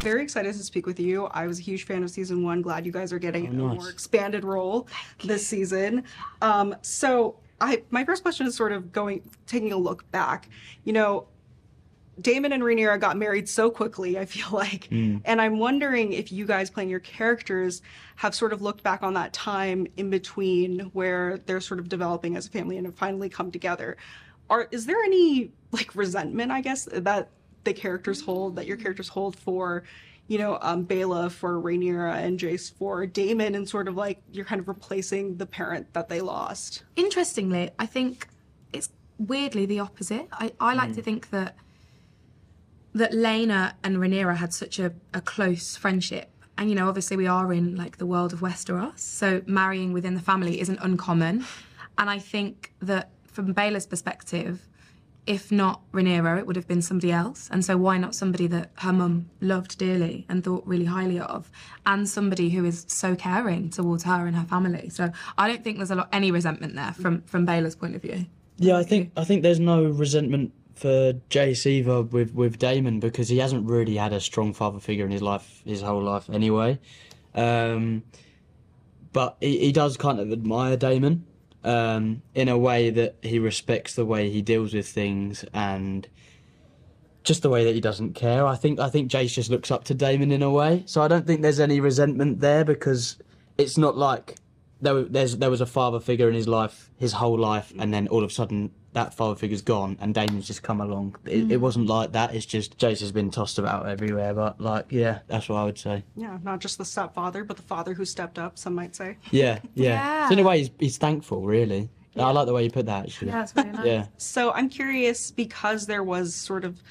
very excited to speak with you. I was a huge fan of season 1. Glad you guys are getting a more expanded role this season. So my first question is sort of taking a look back. You know, Daemon and Rhaenyra got married so quickly, I feel like. And I'm wondering if you guys playing your characters have sort of looked back on that time in between where they're sort of developing as a family and have finally come together. Is there any like resentment, I guess, that your characters hold for, you know, Baela for Rhaenyra and Jace for Daemon, and sort of like you're kind of replacing the parent that they lost? Interestingly, I think it's weirdly the opposite. I like to think that Laena and Rhaenyra had such a close friendship. And, you know, obviously we are in, like, the world of Westeros, so marrying within the family isn't uncommon. And I think that from Baela's perspective, if not Rhaenyra, it would have been somebody else. And so why not somebody that her mum loved dearly and thought really highly of, and somebody who is so caring towards her and her family. So I don't think there's any resentment there from Baela's point of view. Yeah, I think there's no resentment for Jace either with Daemon, because he hasn't really had a strong father figure in his whole life anyway. But he does kind of admire Daemon in a way that he respects the way he deals with things and just the way that he doesn't care. I think Jace just looks up to Daemon in a way. So I don't think there's any resentment there, because it's not like there was a father figure in his life, his whole life, and then all of a sudden that father figure's gone and Damon's just come along. It wasn't like that. It's just Jace has been tossed about everywhere. But, like, yeah, that's what I would say. Yeah, not just the stepfather, but the father who stepped up, some might say. Yeah. So in a way, he's thankful, really. Yeah. I like the way you put that, actually. Yeah, that's really nice. Yeah. So I'm curious, because there was sort of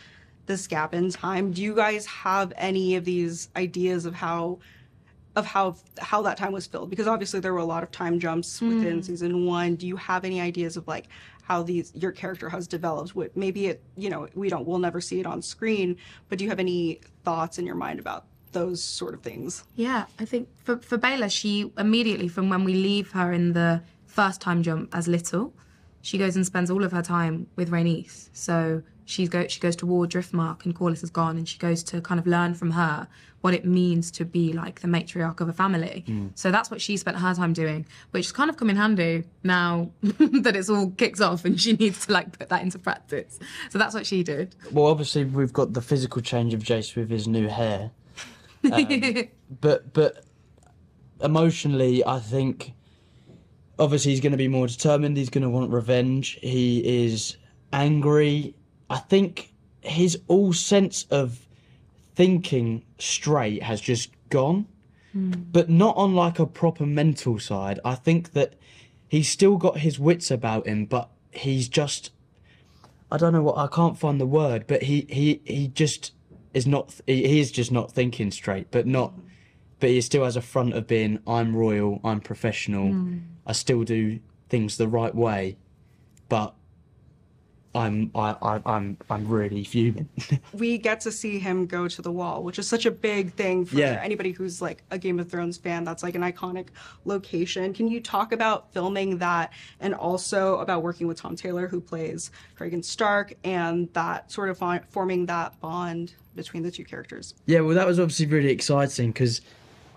this gap in time, do you guys have any of these ideas of how that time was filled? Because obviously there were a lot of time jumps within season 1. Do you have any ideas of like how your character has developed? Maybe it, you know, we'll never see it on screen, but do you have any thoughts in your mind about those sort of things? Yeah, I think for Baela, she immediately, from when we leave her in the first time jump as little, she goes and spends all of her time with Rhaenys. So she goes to war Driftmark, and Corlys is gone, and she goes to kind of learn from her what it means to be like the matriarch of a family. So that's what she spent her time doing, which has kind of come in handy now that it's all kicked off and she needs to like put that into practice. So that's what she did. Well, obviously we've got the physical change of Jace with his new hair, but emotionally, I think obviously he's going to be more determined. He's going to want revenge. He is angry. I think his all sense of thinking straight has just gone, but not on like a proper mental side. I think that he's still got his wits about him, but he's just, I don't know what, I can't find the word, but he just is not, he is just not thinking straight, but he still has a front of being, I'm royal, I'm professional, I still do things the right way, but I'm really fuming. We get to see him go to the Wall, which is such a big thing for anybody who's like a Game of Thrones fan. That's like an iconic location. Can you talk about filming that, and also about working with Tom Taylor, who plays Cragen Stark, and that sort of forming that bond between the two characters? Yeah, well, that was obviously really exciting, because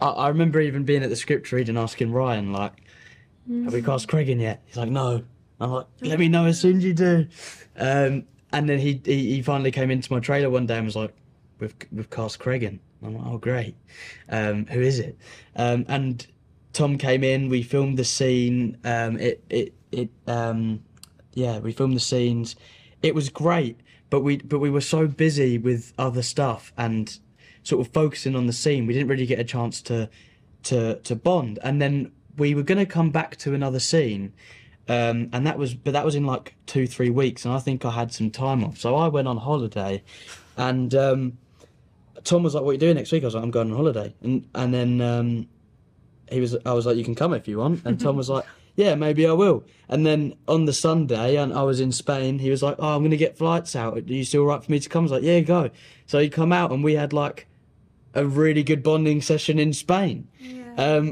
I remember even being at the script read and asking Ryan, like, have we cast Cragen yet? He's like, no. I'm like, let me know as soon as you do. And then he finally came into my trailer one day and was like, we've cast Cragen. I'm like, oh, great. Who is it? And Tom came in, we filmed the scene. We filmed the scenes. It was great, but we were so busy with other stuff and sort of focusing on the scene, we didn't really get a chance to bond. And then we were going to come back to another scene, and that was in like 2-3 weeks, and I think I had some time off, so I went on holiday, and Tom was like, "What are you doing next week?" I was like, "I'm going on holiday," and then I was like, "You can come if you want," and Tom was like, "Yeah, maybe I will." And then on the Sunday, and I was in Spain, he was like, "Oh, I'm going to get flights out. Are you still right for me to come?" I was like, "Yeah, go." So he'd come out, and we had like a really good bonding session in Spain.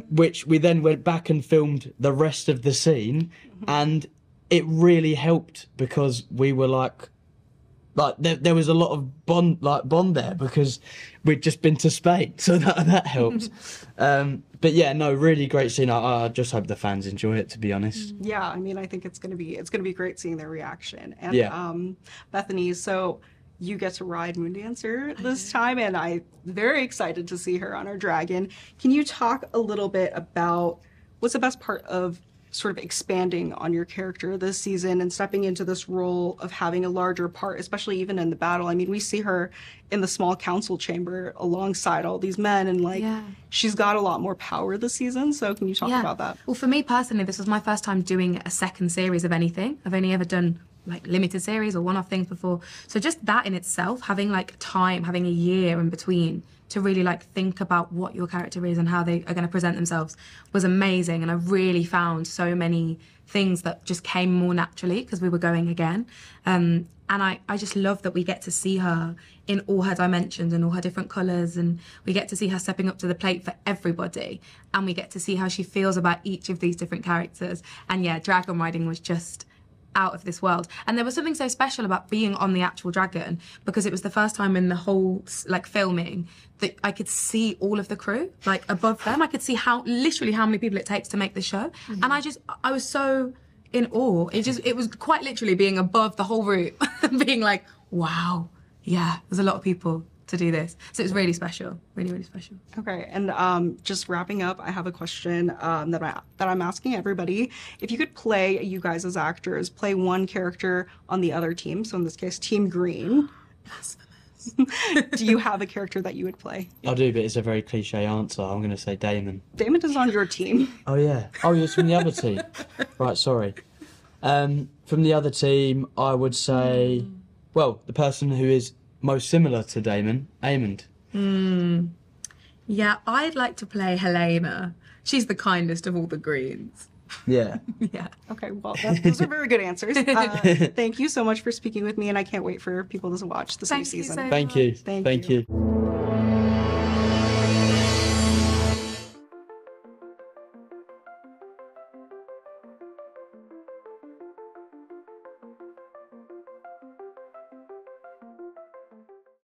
Which we then went back and filmed the rest of the scene, and it really helped because we were like, like there was a lot of bond there because we'd just been to Spain, so that helps. But yeah, no, really great scene. I just hope the fans enjoy it, to be honest. Yeah, I mean, I think it's gonna be great seeing their reaction. And Yeah. Bethany, so you get to ride Moondancer this time, and I'm very excited to see her on our dragon. Can you talk a little bit about what's the best part of sort of expanding on your character this season and stepping into this role of having a larger part, especially even in the battle? I mean, we see her in the small council chamber alongside all these men, and like she's got a lot more power this season. So can you talk about that? Well, for me personally, this was my first time doing a second series of anything. I've only ever done like limited series or one-off things before. So just that in itself, having like time, having a year in between to really like think about what your character is and how they are going to present themselves was amazing. And I really found so many things that just came more naturally because we were going again. And I just love that we get to see her in all her dimensions and all her different colours, and we get to see her stepping up to the plate for everybody, and we get to see how she feels about each of these different characters. And yeah, dragon riding was just out of this world. And there was something so special about being on the actual dragon because it was the first time in the whole like filming that I could see all of the crew like above them. I could see literally how many people it takes to make the show. And I was so in awe. It was quite literally being above the whole route being like, wow, yeah, there's a lot of people to do this. So it's really special, really, really special. Okay, and just wrapping up, I have a question that I'm asking everybody. If you could play, you guys as actors, play one character on the other team, so in this case, Team Green. Do you have a character that you would play? I do, but it's a very cliche answer. I'm going to say Daemon. Daemon is on your team. Oh, yeah. Oh, it's from the other team. Right, sorry. From the other team, I would say, well, the person who is most similar to Daemon, Aemond. Yeah, I'd like to play Helena. She's the kindest of all the Greens. Yeah. Yeah. Okay, well, those are very good answers. Thank you so much for speaking with me, and I can't wait for people to watch this new season. So Thank you. Thank you.